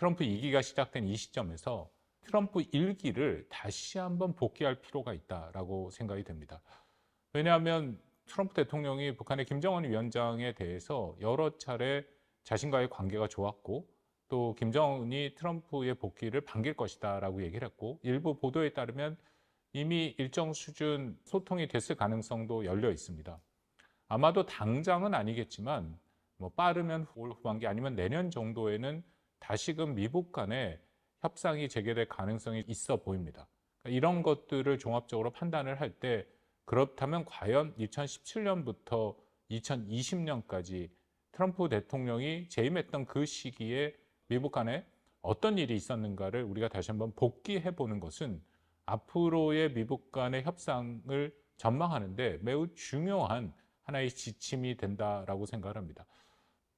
트럼프 2기가 시작된 이 시점에서 트럼프 1기를 다시 한번 복귀할 필요가 있다라고 생각이 됩니다. 왜냐하면 트럼프 대통령이 북한의 김정은 위원장에 대해서 여러 차례 자신과의 관계가 좋았고 또 김정은이 트럼프의 복귀를 반길 것이다라고 얘기를 했고 일부 보도에 따르면 이미 일정 수준 소통이 됐을 가능성도 열려 있습니다. 아마도 당장은 아니겠지만 뭐 빠르면 올 후반기 아니면 내년 정도에는 다시금 미국 간의 협상이 재개될 가능성이 있어 보입니다. 그러니까 이런 것들을 종합적으로 판단을 할 때 그렇다면 과연 2017년부터 2020년까지 트럼프 대통령이 재임했던 그 시기에 미국 간에 어떤 일이 있었는가를 우리가 다시 한번 복기해 보는 것은 앞으로의 미국 간의 협상을 전망하는데 매우 중요한 하나의 지침이 된다라고 생각을 합니다.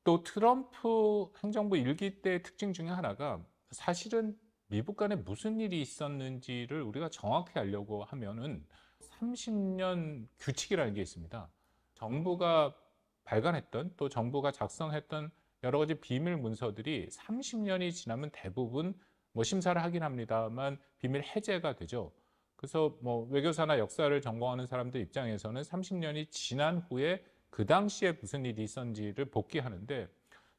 또 트럼프 행정부 1기 때의 특징 중에 하나가 사실은 미국 간에 무슨 일이 있었는지를 우리가 정확히 알려고 하면은 30년 규칙이라는 게 있습니다. 정부가 발간했던 또 정부가 작성했던 여러 가지 비밀 문서들이 30년이 지나면 대부분 뭐 심사를 하긴 합니다만 비밀 해제가 되죠. 그래서 뭐 외교사나 역사를 전공하는 사람들 입장에서는 30년이 지난 후에 그 당시에 무슨 일이 있었는지를 복기하는데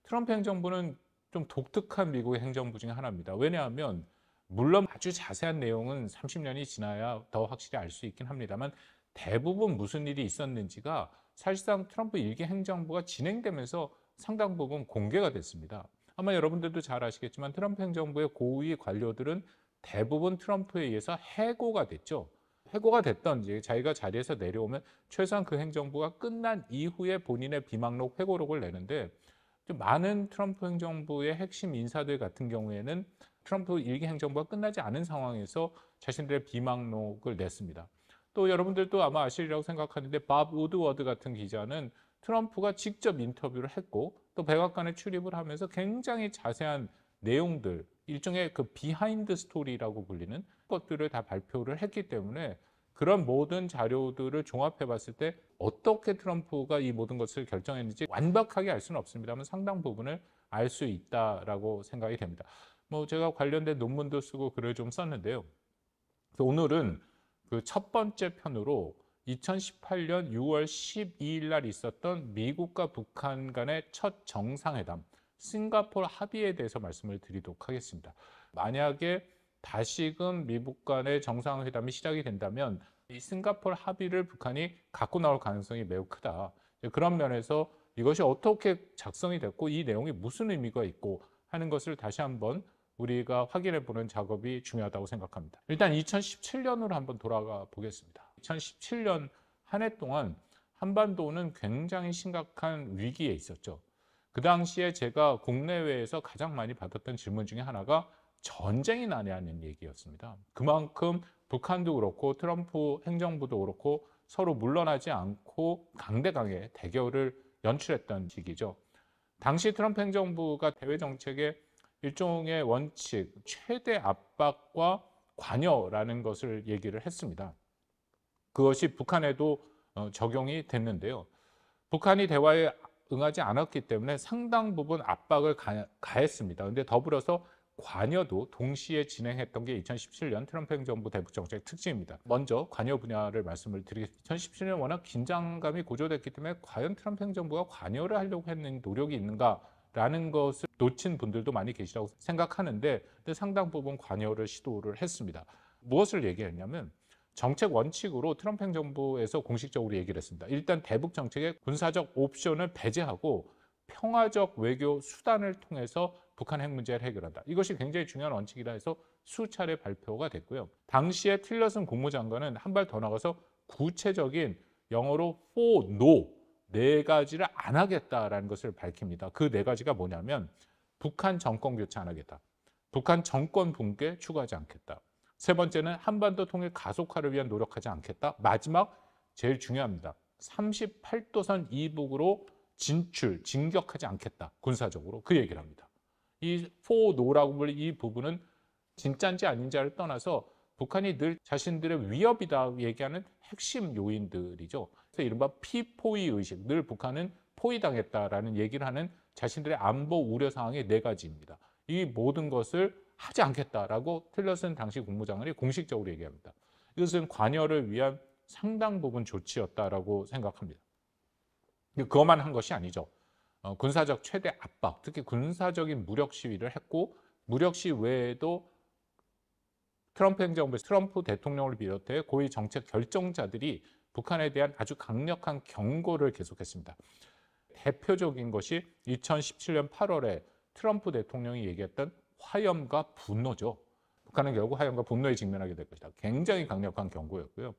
트럼프 행정부는 좀 독특한 미국의 행정부 중에 하나입니다. 왜냐하면 물론 아주 자세한 내용은 30년이 지나야 더 확실히 알 수 있긴 합니다만 대부분 무슨 일이 있었는지가 사실상 트럼프 1기 행정부가 진행되면서 상당 부분 공개가 됐습니다. 아마 여러분들도 잘 아시겠지만 트럼프 행정부의 고위 관료들은 대부분 트럼프에 의해서 해고가 됐죠. 해고가 됐던지 자기가 자리에서 내려오면 최소한 그 행정부가 끝난 이후에 본인의 비망록 회고록을 내는데 좀 많은 트럼프 행정부의 핵심 인사들 같은 경우에는 트럼프 1기 행정부가 끝나지 않은 상황에서 자신들의 비망록을 냈습니다. 또 여러분들도 아마 아시리라고 생각하는데 밥 우드워드 같은 기자는 트럼프가 직접 인터뷰를 했고 또 백악관에 출입을 하면서 굉장히 자세한 내용들, 일종의 그 비하인드 스토리라고 불리는 것들을 다 발표를 했기 때문에 그런 모든 자료들을 종합해 봤을 때 어떻게 트럼프가 이 모든 것을 결정했는지 완벽하게 알 수는 없습니다만 상당 부분을 알 수 있다라고 생각이 됩니다. 뭐 제가 관련된 논문도 쓰고 글을 좀 썼는데요. 그래서 오늘은 그 첫 번째 편으로 2018년 6월 12일 날 있었던 미국과 북한 간의 첫 정상회담, 싱가포르 합의에 대해서 말씀을 드리도록 하겠습니다. 만약에 다시금 미국 간의 정상회담이 시작이 된다면 이 싱가포르 합의를 북한이 갖고 나올 가능성이 매우 크다. 그런 면에서 이것이 어떻게 작성이 됐고 이 내용이 무슨 의미가 있고 하는 것을 다시 한번 우리가 확인해 보는 작업이 중요하다고 생각합니다. 일단 2017년으로 한번 돌아가 보겠습니다. 2017년 한 해 동안 한반도는 굉장히 심각한 위기에 있었죠. 그 당시에 제가 국내외에서 가장 많이 받았던 질문 중에 하나가 전쟁이 나냐는 얘기였습니다. 그만큼 북한도 그렇고 트럼프 행정부도 그렇고 서로 물러나지 않고 강대강의 대결을 연출했던 시기죠. 당시 트럼프 행정부가 대외 정책의 일종의 원칙, 최대 압박과 관여라는 것을 얘기를 했습니다. 그것이 북한에도 적용이 됐는데요. 북한이 대화에 응하지 않았기 때문에 상당 부분 압박을 가했습니다. 그런데 더불어서 관여도 동시에 진행했던 게 2017년 트럼프 행정부 대북 정책 특징입니다. 먼저 관여 분야를 말씀을 드리겠습니다. 2017년 워낙 긴장감이 고조됐기 때문에 과연 트럼프 행정부가 관여를 하려고 했는 노력이 있는가라는 것을 놓친 분들도 많이 계시다고 생각하는데 상당 부분 관여를 시도를 했습니다. 무엇을 얘기했냐면 정책 원칙으로 트럼프 행정부에서 공식적으로 얘기를 했습니다. 일단 대북 정책의 군사적 옵션을 배제하고 평화적 외교 수단을 통해서 북한 핵 문제를 해결한다. 이것이 굉장히 중요한 원칙이라 해서 수차례 발표가 됐고요. 당시에 틸러슨 국무장관은 한 발 더 나가서 구체적인 영어로 for no 네 가지를 안 하겠다라는 것을 밝힙니다. 그 네 가지가 뭐냐면 북한 정권 교체 안 하겠다. 북한 정권 붕괴 추구하지 않겠다. 세 번째는 한반도 통일 가속화를 위한 노력하지 않겠다. 마지막 제일 중요합니다. 38도선 이북으로 진격하지 않겠다. 군사적으로 그 얘기를 합니다. 이 for no라고 불리는 이 부분은 진짜인지 아닌지를 떠나서 북한이 늘 자신들의 위협이다 얘기하는 핵심 요인들이죠. 그래서 이른바 피포위 의식, 늘 북한은 포위당했다라는 얘기를 하는 자신들의 안보 우려 사항의 네 가지입니다. 이 모든 것을 하지 않겠다라고 틸러슨 당시 국무장관이 공식적으로 얘기합니다. 이것은 관여를 위한 상당 부분 조치였다라고 생각합니다. 그것만 한 것이 아니죠. 군사적 최대 압박, 특히 군사적인 무력 시위를 했고 무력 시위 외에도 트럼프 행정부, 트럼프 대통령을 비롯해 고위 정책 결정자들이 북한에 대한 아주 강력한 경고를 계속했습니다. 대표적인 것이 2017년 8월에 트럼프 대통령이 얘기했던 화염과 분노죠. 북한은 결국 화염과 분노에 직면하게 될 것이다. 굉장히 강력한 경고였고요.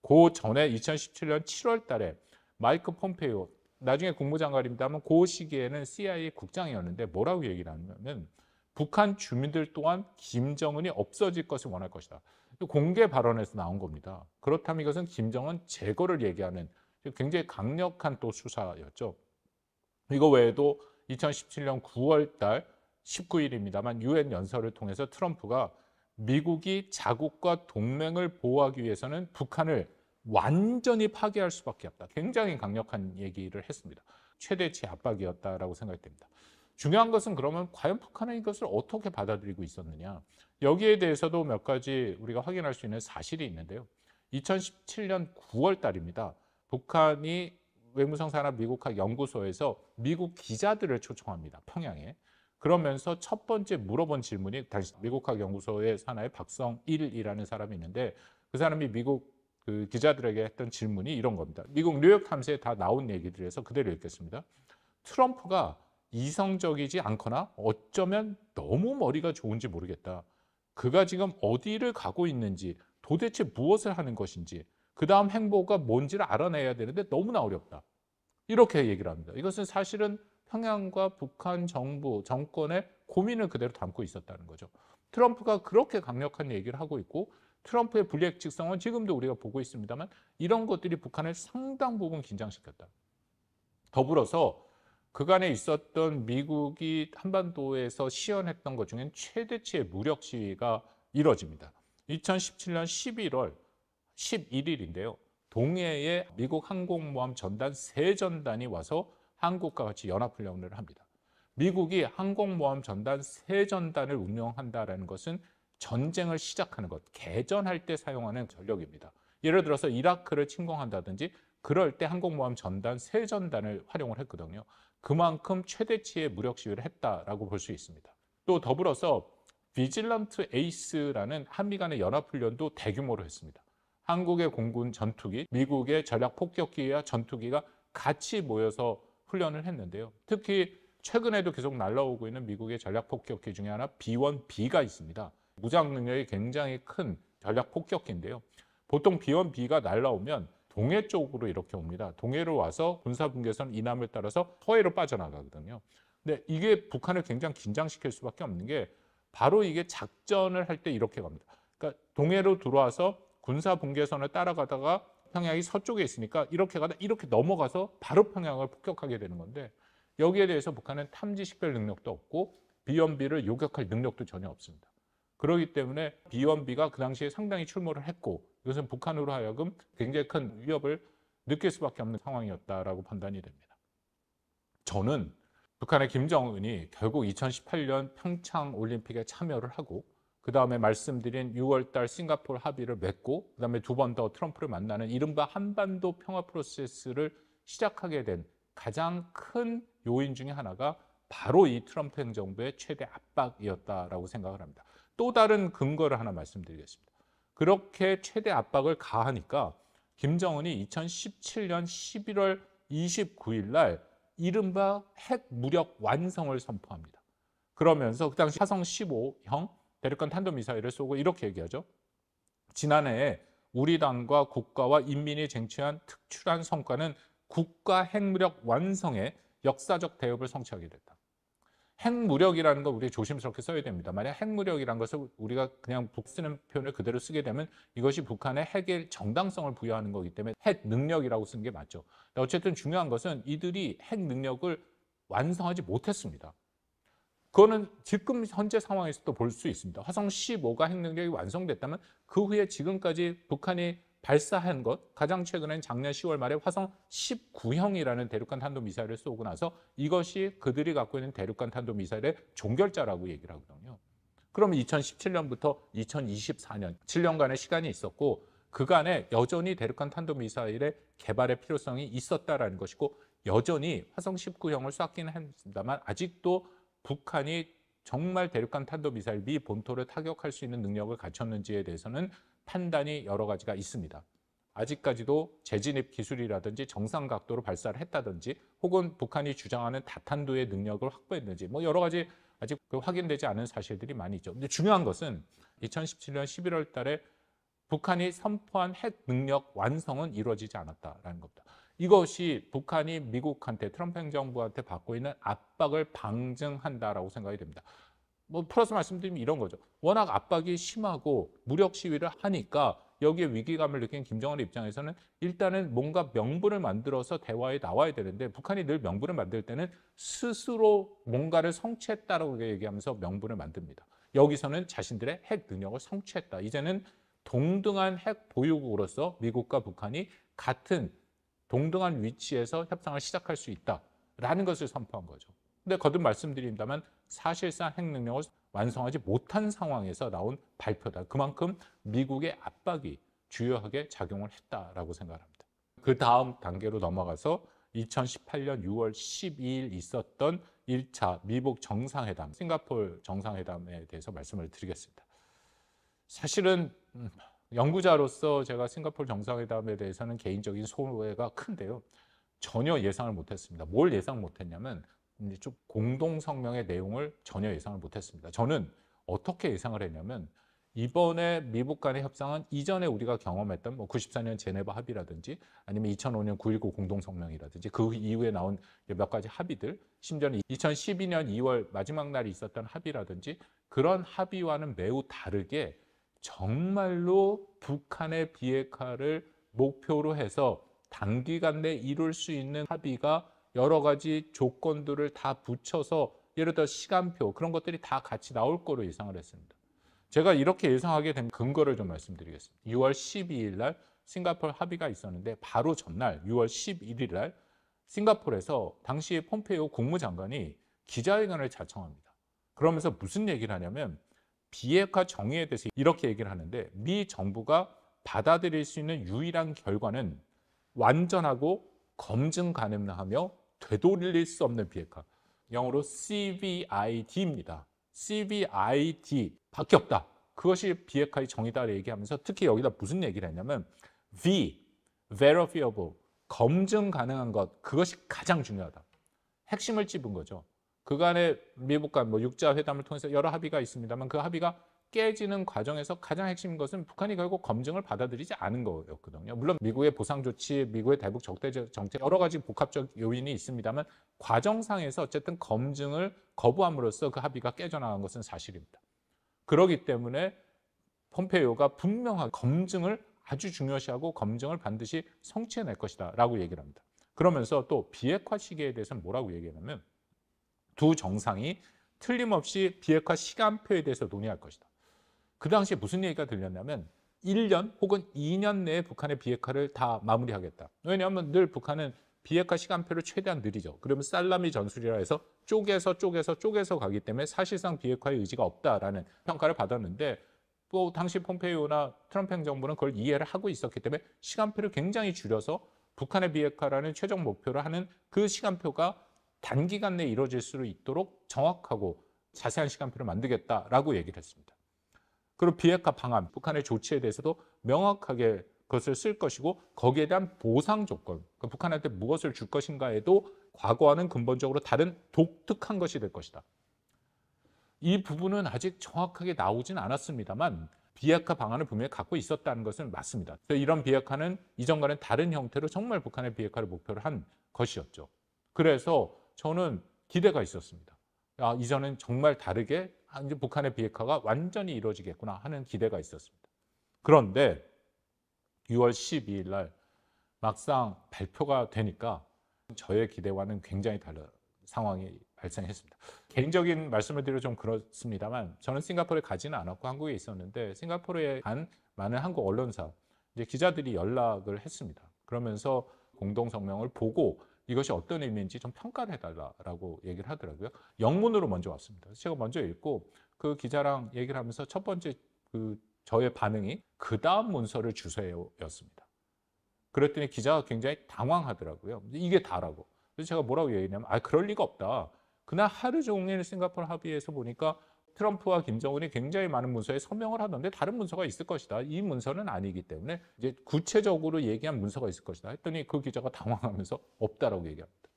그 전에 2017년 7월 달에 마이크 폼페이오, 나중에 국무장관입니다만 그 시기에는 CIA 국장이었는데 뭐라고 얘기를 하냐면 북한 주민들 또한 김정은이 없어질 것을 원할 것이다. 공개 발언에서 나온 겁니다. 그렇다면 이것은 김정은 제거를 얘기하는 굉장히 강력한 또 수사였죠. 이거 외에도 2017년 9월 달 19일입니다만 유엔 연설을 통해서 트럼프가 미국이 자국과 동맹을 보호하기 위해서는 북한을 완전히 파괴할 수밖에 없다. 굉장히 강력한 얘기를 했습니다. 최대치 압박이었다라고 생각이 됩니다. 중요한 것은 그러면 과연 북한은 이것을 어떻게 받아들이고 있었느냐. 여기에 대해서도 몇 가지 우리가 확인할 수 있는 사실이 있는데요. 2017년 9월 달입니다. 북한이 외무성 산하 미국학 연구소에서 미국 기자들을 초청합니다. 평양에. 그러면서 첫 번째 물어본 질문이 당시 미국학 연구소의 산하의 박성일이라는 사람이 있는데 그 사람이 미국 그 기자들에게 했던 질문이 이런 겁니다. 미국 뉴욕타임스에 다 나온 얘기들에서 그대로 읽겠습니다. 트럼프가 이성적이지 않거나 어쩌면 너무 머리가 좋은지 모르겠다. 그가 지금 어디를 가고 있는지 도대체 무엇을 하는 것인지 그 다음 행보가 뭔지를 알아내야 되는데 너무나 어렵다. 이렇게 얘기를 합니다. 이것은 사실은 평양과 북한 정부, 정권의 고민을 그대로 담고 있었다는 거죠. 트럼프가 그렇게 강력한 얘기를 하고 있고 트럼프의 불리직성은 지금도 우리가 보고 있습니다만 이런 것들이 북한을 상당 부분 긴장시켰다. 더불어서 그간에 있었던 미국이 한반도에서 시연했던 것 중엔 최대치의 무력 시위가 이뤄집니다. 2017년 11월 11일인데요. 동해에 미국 항공모함 전단 3전단이 와서 한국과 같이 연합훈련을 합니다. 미국이 항공모함 전단 3전단을 운용한다는 것은 전쟁을 시작하는 것, 개전할 때 사용하는 전력입니다. 예를 들어서 이라크를 침공한다든지 그럴 때 항공모함 전단 3전단을 활용을 했거든요. 그만큼 최대치의 무력 시위를 했다라고 볼 수 있습니다. 또 더불어서 비질런트 에이스라는 한미 간의 연합훈련도 대규모로 했습니다. 한국의 공군 전투기, 미국의 전략 폭격기와 전투기가 같이 모여서 훈련을 했는데요. 특히 최근에도 계속 날아오고 있는 미국의 전략 폭격기 중에 하나 B-1B가 있습니다. 무장 능력이 굉장히 큰 전략 폭격기인데요. 보통 B-1B가 날아오면 동해 쪽으로 이렇게 옵니다. 동해로 와서 군사분계선 이남을 따라서 서해로 빠져나가거든요. 근데 이게 북한을 굉장히 긴장시킬 수밖에 없는 게 바로 이게 작전을 할 때 이렇게 갑니다. 그러니까 동해로 들어와서 군사분계선을 따라가다가 평양이 서쪽에 있으니까 이렇게 가다 이렇게 넘어가서 바로 평양을 폭격하게 되는 건데 여기에 대해서 북한은 탐지 식별 능력도 없고 B-1B를 요격할 능력도 전혀 없습니다. 그렇기 때문에 B-1B가 그 당시에 상당히 출몰을 했고 이것은 북한으로 하여금 굉장히 큰 위협을 느낄 수밖에 없는 상황이었다라고 판단이 됩니다. 저는 북한의 김정은이 결국 2018년 평창 올림픽에 참여를 하고 그 다음에 말씀드린 6월 달 싱가포르 합의를 맺고 그 다음에 두 번 더 트럼프를 만나는 이른바 한반도 평화 프로세스를 시작하게 된 가장 큰 요인 중에 하나가 바로 이 트럼프 행정부의 최대 압박이었다라고 생각을 합니다. 또 다른 근거를 하나 말씀드리겠습니다. 그렇게 최대 압박을 가하니까 김정은이 2017년 11월 29일 날 이른바 핵 무력 완성을 선포합니다. 그러면서 그 당시 화성 15형 대륙간 탄도미사일을 쏘고 이렇게 얘기하죠. 지난해에 우리 당과 국가와 인민이 쟁취한 특출한 성과는 국가 핵무력 완성의 역사적 대업을 성취하게 됐다. 핵무력이라는 거 우리 조심스럽게 써야 됩니다. 만약 핵무력이라는 것을 우리가 그냥 쓰는 표현을 그대로 쓰게 되면 이것이 북한의 핵의 정당성을 부여하는 거기 때문에 핵 능력이라고 쓰는 게 맞죠. 어쨌든 중요한 것은 이들이 핵 능력을 완성하지 못했습니다. 그거는 지금 현재 상황에서도 볼 수 있습니다. 화성 15가 핵 능력이 완성됐다면 그 후에 지금까지 북한이 발사한 것, 가장 최근엔 작년 10월 말에 화성 19형이라는 대륙간 탄도미사일을 쏘고 나서 이것이 그들이 갖고 있는 대륙간 탄도미사일의 종결자라고 얘기를 하거든요. 그러면 2017년부터 2024년 7년간의 시간이 있었고 그간에 여전히 대륙간 탄도미사일의 개발의 필요성이 있었다라는 것이고 여전히 화성 19형을 쐈기는 했습니다만 아직도 북한이 정말 대륙간 탄도미사일 미 본토를 타격할 수 있는 능력을 갖췄는지에 대해서는 판단이 여러 가지가 있습니다. 아직까지도 재진입 기술이라든지 정상 각도로 발사를 했다든지 혹은 북한이 주장하는 다탄도의 능력을 확보했는지 뭐 여러 가지 아직 확인되지 않은 사실들이 많이 있죠. 근데 중요한 것은 2017년 11월 달에 북한이 선포한 핵 능력 완성은 이루어지지 않았다라는 겁니다. 이것이 북한이 미국한테 트럼프 행정부한테 받고 있는 압박을 방증한다라고 생각이 됩니다. 뭐 플러스 말씀드리면 이런 거죠. 워낙 압박이 심하고 무력 시위를 하니까 여기에 위기감을 느낀 김정은의 입장에서는 일단은 뭔가 명분을 만들어서 대화에 나와야 되는데 북한이 늘 명분을 만들 때는 스스로 뭔가를 성취했다라고 얘기하면서 명분을 만듭니다. 여기서는 자신들의 핵 능력을 성취했다. 이제는 동등한 핵 보유국으로서 미국과 북한이 같은 동등한 위치에서 협상을 시작할 수 있다라는 것을 선포한 거죠. 근데 거듭 말씀드립니다만 사실상 핵 능력을 완성하지 못한 상황에서 나온 발표다. 그만큼 미국의 압박이 주요하게 작용을 했다라고 생각합니다. 그 다음 단계로 넘어가서 2018년 6월 12일 있었던 1차 미북 정상회담, 싱가포르 정상회담에 대해서 말씀을 드리겠습니다. 사실은 연구자로서 제가 싱가포르 정상회담에 대해서는 개인적인 소회가 큰데요. 전혀 예상을 못했습니다. 뭘 예상 못했냐면 좀 공동성명의 내용을 전혀 예상을 못했습니다. 저는 어떻게 예상을 했냐면 이번에 미북 간의 협상은 이전에 우리가 경험했던 뭐 94년 제네바 합의라든지 아니면 2005년 9.19 공동성명이라든지 그 이후에 나온 몇 가지 합의들, 심지어는 2012년 2월 마지막 날이 있었던 합의라든지 그런 합의와는 매우 다르게 정말로 북한의 비핵화를 목표로 해서 단기간 내에 이룰 수 있는 합의가 여러 가지 조건들을 다 붙여서 예를 들어 시간표 그런 것들이 다 같이 나올 거로 예상을 했습니다. 제가 이렇게 예상하게 된 근거를 좀 말씀드리겠습니다. 6월 12일 날 싱가포르 합의가 있었는데 바로 전날 6월 11일 날 싱가포르에서 당시 폼페이오 국무장관이 기자회견을 자청합니다. 그러면서 무슨 얘기를 하냐면 비핵화 정의에 대해서 이렇게 얘기를 하는데 미 정부가 받아들일 수 있는 유일한 결과는 완전하고 검증 가능하며 되돌릴 수 없는 비핵화. 영어로 CVID입니다. CVID 밖에 없다. 그것이 비핵화의 정의다라고 얘기하면서 특히 여기다 무슨 얘기를 했냐면 V, verifiable, 검증 가능한 것 그것이 가장 중요하다. 핵심을 찝은 거죠. 그간에 미국 간 뭐 육자 회담을 통해서 여러 합의가 있습니다만 그 합의가 깨지는 과정에서 가장 핵심인 것은 북한이 결국 검증을 받아들이지 않은 거였거든요. 물론 미국의 보상 조치, 미국의 대북 적대적 정책 여러 가지 복합적 요인이 있습니다만 과정상에서 어쨌든 검증을 거부함으로써 그 합의가 깨져나간 것은 사실입니다. 그렇기 때문에 폼페이오가 분명하게 검증을 아주 중요시하고 검증을 반드시 성취해낼 것이다 라고 얘기를 합니다. 그러면서 또 비핵화 시기에 대해서는 뭐라고 얘기하냐면 두 정상이 틀림없이 비핵화 시간표에 대해서 논의할 것이다. 그 당시에 무슨 얘기가 들렸냐면 1년 혹은 2년 내에 북한의 비핵화를 다 마무리하겠다. 왜냐하면 늘 북한은 비핵화 시간표를 최대한 느리죠. 그러면 살라미 전술이라 해서 쪼개서 가기 때문에 사실상 비핵화의 의지가 없다라는 평가를 받았는데 또 당시 폼페이오나 트럼프 행정부는 그걸 이해를 하고 있었기 때문에 시간표를 굉장히 줄여서 북한의 비핵화라는 최종 목표를 하는 그 시간표가 단기간 내에 이루어질 수 있도록 정확하고 자세한 시간표를 만들겠다라고 얘기를 했습니다. 그리고 비핵화 방안, 북한의 조치에 대해서도 명확하게 그것을 쓸 것이고 거기에 대한 보상 조건, 그러니까 북한한테 무엇을 줄 것인가에도 과거와는 근본적으로 다른 독특한 것이 될 것이다. 이 부분은 아직 정확하게 나오진 않았습니다만 비핵화 방안을 분명히 갖고 있었다는 것은 맞습니다. 이런 비핵화는 이전과는 다른 형태로 정말 북한의 비핵화를 목표로 한 것이었죠. 그래서 저는 기대가 있었습니다. 이전엔 정말 다르게 이제 북한의 비핵화가 완전히 이루어지겠구나 하는 기대가 있었습니다. 그런데 6월 12일 날 막상 발표가 되니까 저의 기대와는 굉장히 다른 상황이 발생했습니다. 개인적인 말씀을 드려 좀 그렇습니다만 저는 싱가포르에 가지는 않았고 한국에 있었는데 싱가포르에 간 많은 한국 언론사 이제 기자들이 연락을 했습니다. 그러면서 공동 성명을 보고 이것이 어떤 의미인지 좀 평가를 해달라고 얘기를 하더라고요. 영문으로 먼저 왔습니다. 그래서 제가 먼저 읽고 그 기자랑 얘기를 하면서 첫 번째 저의 반응이 그 다음 문서를 주세요였습니다. 그랬더니 기자가 굉장히 당황하더라고요. 이게 다라고. 그래서 제가 뭐라고 얘기했냐면 그럴 리가 없다. 그날 하루 종일 싱가포르 합의에서 보니까 트럼프와 김정은이 굉장히 많은 문서에 서명을 하던데 다른 문서가 있을 것이다. 이 문서는 아니기 때문에 이제 구체적으로 얘기한 문서가 있을 것이다. 했더니 그 기자가 당황하면서 없다라고 얘기합니다.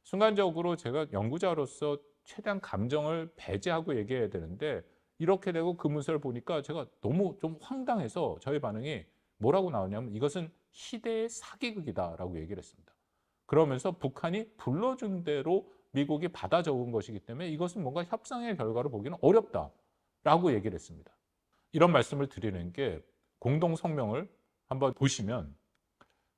순간적으로 제가 연구자로서 최대한 감정을 배제하고 얘기해야 되는데 이렇게 되고 그 문서를 보니까 제가 너무 좀 황당해서 저의 반응이 뭐라고 나오냐면 이것은 희대의 사기극이다라고 얘기를 했습니다. 그러면서 북한이 불러준 대로 미국이 받아 적은 것이기 때문에 이것은 뭔가 협상의 결과로 보기는 어렵다라고 얘기를 했습니다. 이런 말씀을 드리는 게 공동성명을 한번 보시면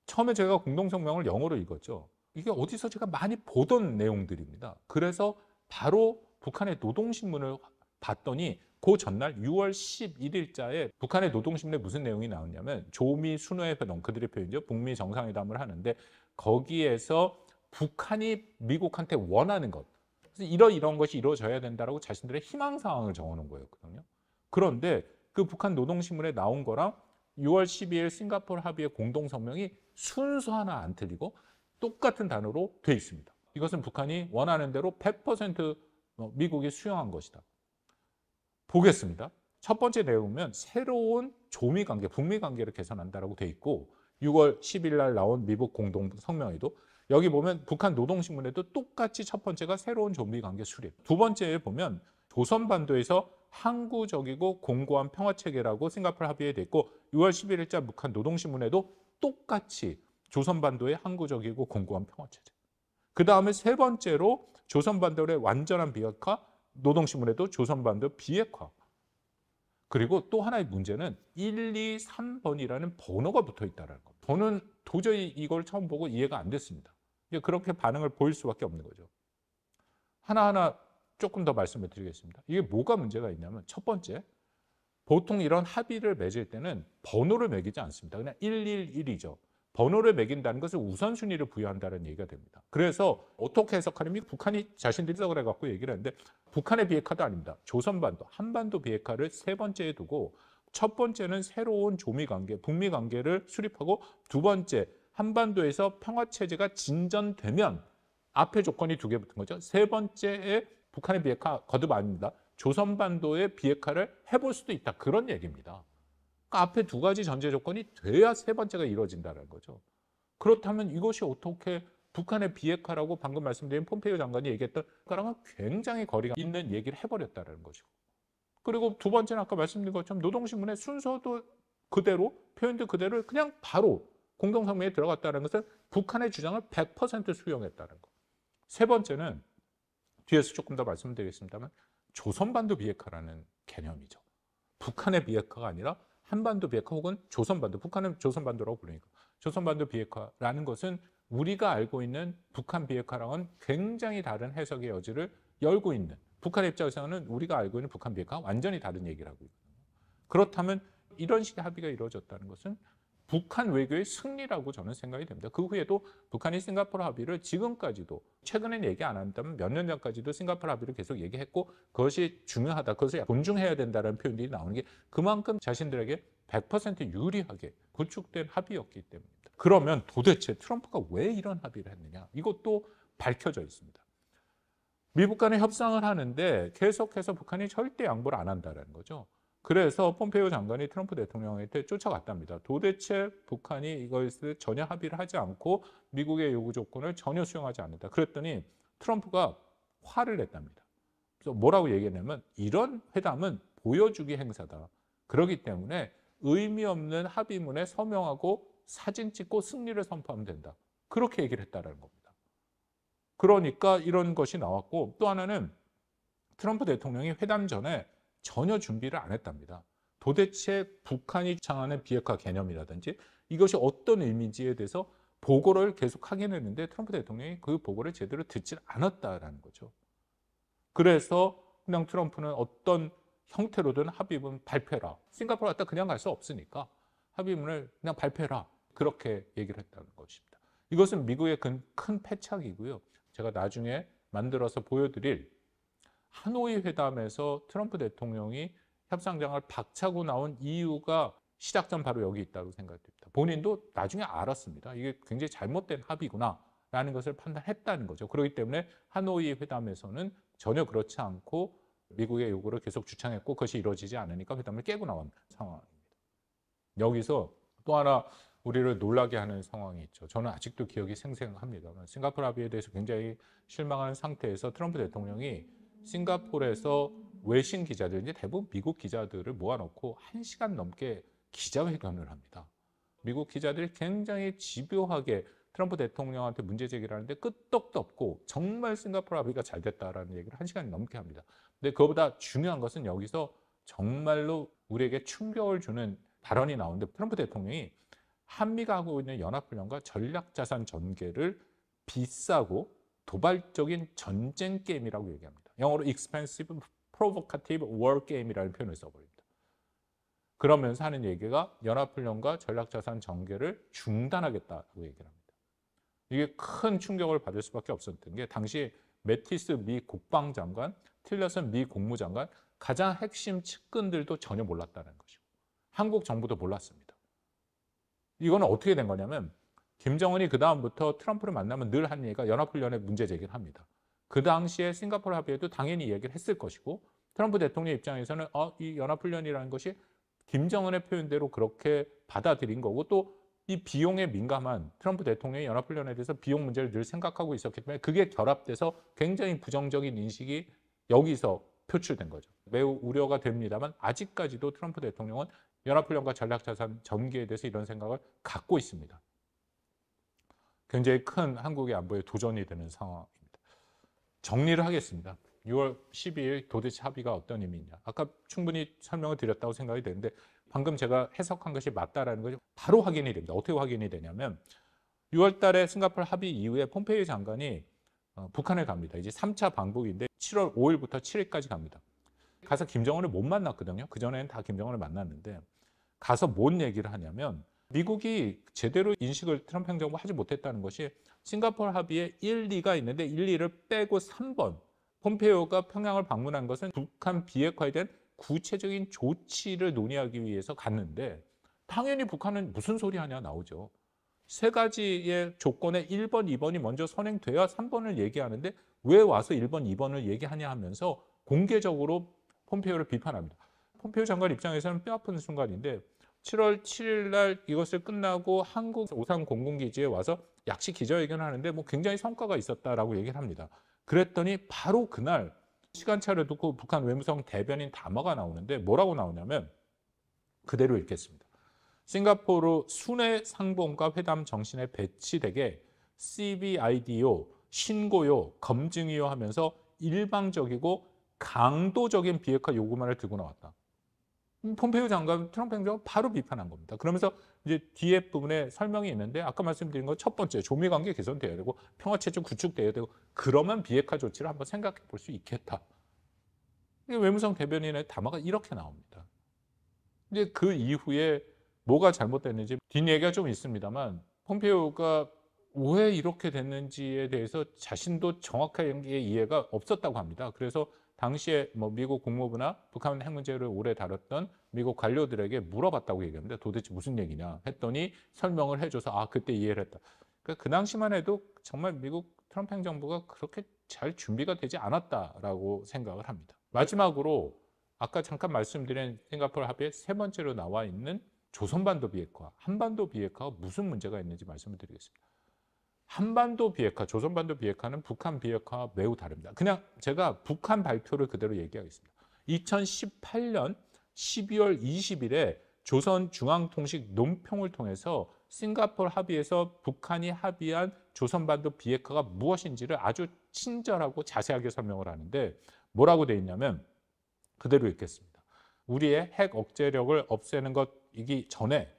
처음에 제가 공동성명을 영어로 읽었죠. 이게 어디서 제가 많이 보던 내용들입니다. 그래서 바로 북한의 노동신문을 봤더니 그 전날 6월 11일자에 북한의 노동신문에 무슨 내용이 나왔냐면 조미 순회 회동, 그들의 표현이죠. 북미 정상회담을 하는데 거기에서 북한이 미국한테 원하는 것, 그래서 이런 것이 이루어져야 된다라고 자신들의 희망사항을 적어놓은 거였거든요. 그런데 그 북한 노동신문에 나온 거랑 6월 12일 싱가포르 합의의 공동성명이 순서 하나 안 틀리고 똑같은 단어로 돼 있습니다. 이것은 북한이 원하는 대로 100% 미국이 수용한 것이다. 보겠습니다. 첫 번째 내용은 새로운 조미 관계, 북미 관계를 개선한다라고 돼 있고 6월 10일 날 나온 미국 공동 성명에도 여기 보면 북한 노동신문에도 똑같이 첫 번째가 새로운 조미 관계 수립. 두 번째에 보면 조선반도에서 항구적이고 공고한 평화체계라고 싱가포르 합의에 됐고 6월 11일자 북한 노동신문에도 똑같이 조선반도의 항구적이고 공고한 평화체제. 그 다음에 세 번째로 조선반도의 완전한 비핵화, 노동신문에도 조선반도 비핵화. 그리고 또 하나의 문제는 1, 2, 3번이라는 번호가 붙어 있다는 것. 저는 도저히 이걸 처음 보고 이해가 안 됐습니다. 그렇게 반응을 보일 수밖에 없는 거죠. 하나하나 조금 더 말씀을 드리겠습니다. 이게 뭐가 문제가 있냐면 첫 번째, 보통 이런 합의를 맺을 때는 번호를 매기지 않습니다. 그냥 111이죠. 번호를 매긴다는 것은 우선순위를 부여한다는 얘기가 됩니다. 그래서 어떻게 해석하냐면 북한이 자신들이 해석을 해갖고 얘기를 했는데 북한의 비핵화도 아닙니다. 조선반도, 한반도 비핵화를 세 번째에 두고 첫 번째는 새로운 조미관계, 북미관계를 수립하고 두 번째, 한반도에서 평화체제가 진전되면 앞에 조건이 두 개 붙은 거죠. 세 번째에 북한의 비핵화 거듭 아닙니다. 조선반도의 비핵화를 해볼 수도 있다. 그런 얘기입니다. 그러니까 앞에 두 가지 전제 조건이 돼야 세 번째가 이루어진다는 거죠. 그렇다면 이것이 어떻게 북한의 비핵화라고 방금 말씀드린 폼페이오 장관이 얘기했던 거랑은 굉장히 거리가 있는 얘기를 해버렸다는 것이고. 그리고 두 번째는 아까 말씀드린 것처럼 노동신문의 순서도 그대로 표현도 그대로 그냥 바로 공동성명에 들어갔다는 것은 북한의 주장을 100% 수용했다는 것. 세 번째는 뒤에서 조금 더 말씀드리겠습니다만 조선반도 비핵화라는 개념이죠. 북한의 비핵화가 아니라 한반도 비핵화 혹은 조선반도, 북한은 조선반도라고 부르니까 조선반도 비핵화라는 것은 우리가 알고 있는 북한 비핵화랑은 굉장히 다른 해석의 여지를 열고 있는, 북한의 입장에서는 우리가 알고 있는 북한 비핵화와 완전히 다른 얘기를 하고 있거든요. 그렇다면 이런 식의 합의가 이루어졌다는 것은 북한 외교의 승리라고 저는 생각이 됩니다. 그 후에도 북한이 싱가포르 합의를 지금까지도, 최근에는 얘기 안 한다면 몇 년 전까지도 싱가포르 합의를 계속 얘기했고 그것이 중요하다, 그것을 존중해야 된다는 표현들이 나오는 게 그만큼 자신들에게 100% 유리하게 구축된 합의였기 때문입니다. 그러면 도대체 트럼프가 왜 이런 합의를 했느냐? 이것도 밝혀져 있습니다. 미국 간에 협상을 하는데 계속해서 북한이 절대 양보를 안 한다는 거죠. 그래서 폼페이오 장관이 트럼프 대통령한테 쫓아갔답니다. 도대체 북한이 이것을 전혀 합의를 하지 않고 미국의 요구 조건을 전혀 수용하지 않는다. 그랬더니 트럼프가 화를 냈답니다. 그래서 뭐라고 얘기했냐면 이런 회담은 보여주기 행사다. 그렇기 때문에 의미 없는 합의문에 서명하고 사진 찍고 승리를 선포하면 된다. 그렇게 얘기를 했다는 겁니다. 그러니까 이런 것이 나왔고 또 하나는 트럼프 대통령이 회담 전에 전혀 준비를 안 했답니다. 도대체 북한이 주장하는 비핵화 개념이라든지 이것이 어떤 의미인지에 대해서 보고를 계속 하긴 했는데 트럼프 대통령이 그 보고를 제대로 듣지 않았다라는 거죠. 그래서 그냥 트럼프는 어떤 형태로든 합의문 발표라. 싱가포르 갔다 그냥 갈 수 없으니까 합의문을 그냥 발표해라. 그렇게 얘기를 했다는 것입니다. 이것은 미국의 큰 패착이고요. 제가 나중에 만들어서 보여드릴 하노이 회담에서 트럼프 대통령이 협상장을 박차고 나온 이유가 시작점 바로 여기 있다고 생각됩니다. 본인도 나중에 알았습니다. 이게 굉장히 잘못된 합의구나라는 것을 판단했다는 거죠. 그렇기 때문에 하노이 회담에서는 전혀 그렇지 않고 미국의 요구를 계속 주창했고 그것이 이루어지지 않으니까 회담을 깨고 나온 상황입니다. 여기서 또 하나 우리를 놀라게 하는 상황이 있죠. 저는 아직도 기억이 생생합니다. 싱가포르 합의에 대해서 굉장히 실망한 상태에서 트럼프 대통령이 싱가포르에서 외신 기자들, 이제 대부분 미국 기자들을 모아놓고 1시간 넘게 기자회견을 합니다. 미국 기자들이 굉장히 집요하게 트럼프 대통령한테 문제 제기를 하는데 끄떡도 없고 정말 싱가포르 합의가 잘 됐다라는 얘기를 1시간 넘게 합니다. 근데 그거보다 중요한 것은 여기서 정말로 우리에게 충격을 주는 발언이 나오는데 트럼프 대통령이 한미가 하고 있는 연합훈련과 전략자산 전개를 비싸고 도발적인 전쟁 게임이라고 얘기합니다. 영어로 expensive, provocative war game이라는 표현을 써버립니다. 그러면서 하는 얘기가 연합훈련과 전략자산 전개를 중단하겠다고 얘기를 합니다. 이게 큰 충격을 받을 수밖에 없었던 게 당시 매티스 미 국방장관, 틸러슨 미 국무장관 가장 핵심 측근들도 전혀 몰랐다는 것이고 한국 정부도 몰랐습니다. 이거는 어떻게 된 거냐면 김정은이 그 다음부터 트럼프를 만나면 늘 한 얘기가 연합훈련에 문제 제기를 합니다. 그 당시에 싱가포르 합의에도 당연히 얘기를 했을 것이고 트럼프 대통령 입장에서는 이 연합훈련이라는 것이 김정은의 표현대로 그렇게 받아들인 거고 또 이 비용에 민감한 트럼프 대통령이 연합훈련에 대해서 비용 문제를 늘 생각하고 있었기 때문에 그게 결합돼서 굉장히 부정적인 인식이 여기서 표출된 거죠. 매우 우려가 됩니다만 아직까지도 트럼프 대통령은 연합훈련과 전략자산 전개에 대해서 이런 생각을 갖고 있습니다. 굉장히 큰 한국의 안보에 도전이 되는 상황입니다. 정리를 하겠습니다. 6월 12일 도대체 합의가 어떤 의미냐. 아까 충분히 설명을 드렸다고 생각이 되는데 방금 제가 해석한 것이 맞다라는 것이 바로 확인이 됩니다. 어떻게 확인이 되냐면 6월 달에 싱가포르 합의 이후에 폼페이오 장관이 북한에 갑니다. 이제 3차 방북인데 7월 5일부터 7일까지 갑니다. 가서 김정은을 못 만났거든요. 그전에는 다 김정은을 만났는데 가서 뭔 얘기를 하냐면 미국이 제대로 인식을 트럼프 행정부가 하지 못했다는 것이 싱가포르 합의에 1, 2가 있는데 1, 2를 빼고 3번 폼페이오가 평양을 방문한 것은 북한 비핵화에 대한 구체적인 조치를 논의하기 위해서 갔는데 당연히 북한은 무슨 소리 하냐 나오죠. 세 가지의 조건에 1번, 2번이 먼저 선행돼야 3번을 얘기하는데 왜 와서 1번, 2번을 얘기하냐 하면서 공개적으로 폼페이오를 비판합니다. 폼페이오 장관 입장에서는 뼈아픈 순간인데 7월 7일 날 이것을 끝나고 한국 오산 공군기지에 와서 약식 기자회견을 하는데 굉장히 성과가 있었다라고 얘기를 합니다. 그랬더니 바로 그날 시간차를 두고 북한 외무성 대변인 담화가 나오는데 뭐라고 나오냐면 그대로 읽겠습니다. 싱가포르 순회 상봉과 회담 정신에 배치되게 CVID요, 신고요, 검증이요 하면서 일방적이고 강도적인 비핵화 요구만을 들고 나왔다. 폼페이오 장관, 트럼프 행정은 바로 비판한 겁니다. 그러면서 이제 뒤에 부분에 설명이 있는데 아까 말씀드린 건 첫 번째 조미관계 개선돼야 되고 평화체제 구축돼야 되고 그러면 비핵화 조치를 한번 생각해 볼 수 있겠다. 외무성 대변인의 담화가 이렇게 나옵니다. 이제 그 이후에 뭐가 잘못됐는지 뒷얘기가 좀 있습니다만 폼페이오가 왜 이렇게 됐는지에 대해서 자신도 정확하게 이해가 없었다고 합니다. 그래서 당시에 미국 국무부나 북한 핵 문제를 오래 다뤘던 미국 관료들에게 물어봤다고 얘기합니다. 도대체 무슨 얘기냐 했더니 설명을 해줘서 그때 이해를 했다. 그러니까 그 당시만 해도 정말 미국 트럼프 행정부가 그렇게 잘 준비가 되지 않았다라고 생각을 합니다. 마지막으로 아까 잠깐 말씀드린 싱가포르 합의의 세 번째로 나와 있는 조선반도 비핵화, 한반도 비핵화가 무슨 문제가 있는지 말씀을 드리겠습니다. 한반도 비핵화, 조선반도 비핵화는 북한 비핵화와 매우 다릅니다. 그냥 제가 북한 발표를 그대로 얘기하겠습니다. 2018년 12월 20일에 조선중앙통신 논평을 통해서 싱가포르 합의에서 북한이 합의한 조선반도 비핵화가 무엇인지를 아주 친절하고 자세하게 설명을 하는데 뭐라고 되어 있냐면 그대로 읽겠습니다. 우리의 핵 억제력을 없애는 것이기 전에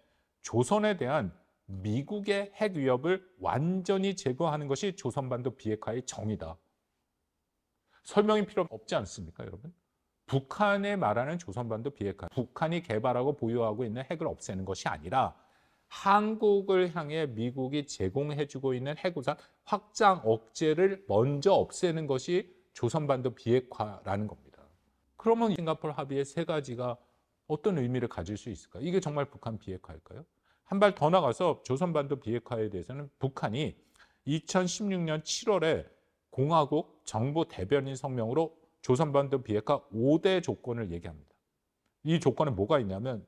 조선에 대한 미국의 핵 위협을 완전히 제거하는 것이 조선반도 비핵화의 정의다. 설명이 필요 없지 않습니까, 여러분? 북한에 말하는 조선반도 비핵화, 북한이 개발하고 보유하고 있는 핵을 없애는 것이 아니라 한국을 향해 미국이 제공해주고 있는 핵우산 확장 억제를 먼저 없애는 것이 조선반도 비핵화라는 겁니다. 그러면 싱가포르 합의의 세 가지가 어떤 의미를 가질 수 있을까? 이게 정말 북한 비핵화일까요? 한 발 더 나가서 조선반도 비핵화에 대해서는 북한이 2016년 7월에 공화국 정부 대변인 성명으로 조선반도 비핵화 5대 조건을 얘기합니다. 이 조건은 뭐가 있냐면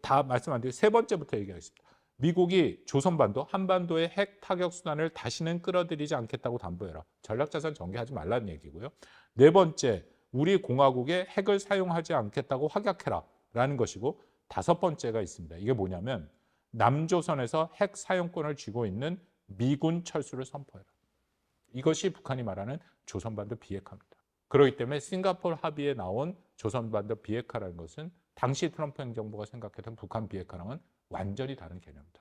다 말씀 안 드리고 세 번째부터 얘기하겠습니다. 미국이 조선반도, 한반도의 핵 타격 수단을 다시는 끌어들이지 않겠다고 담보해라. 전략자산 전개하지 말라는 얘기고요. 네 번째, 우리 공화국의 핵을 사용하지 않겠다고 확약해라 라는 것이고, 다섯 번째가 있습니다. 이게 뭐냐면 남조선에서 핵 사용권을 쥐고 있는 미군 철수를 선포해라. 이것이 북한이 말하는 조선반도 비핵화입니다. 그렇기 때문에 싱가포르 합의에 나온 조선반도 비핵화라는 것은 당시 트럼프 행정부가 생각했던 북한 비핵화랑은 완전히 다른 개념입니다.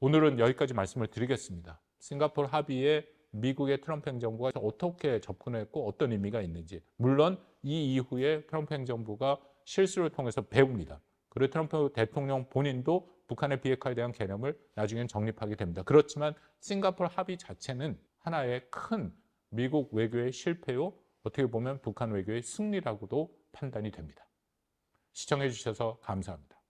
오늘은 여기까지 말씀을 드리겠습니다. 싱가포르 합의에 미국의 트럼프 행정부가 어떻게 접근했고 어떤 의미가 있는지, 물론 이 이후에 트럼프 행정부가 실수를 통해서 배웁니다. 그리고 트럼프 대통령 본인도 북한의 비핵화에 대한 개념을 나중엔 정립하게 됩니다. 그렇지만 싱가포르 합의 자체는 하나의 큰 미국 외교의 실패요, 어떻게 보면 북한 외교의 승리라고도 판단이 됩니다. 시청해 주셔서 감사합니다.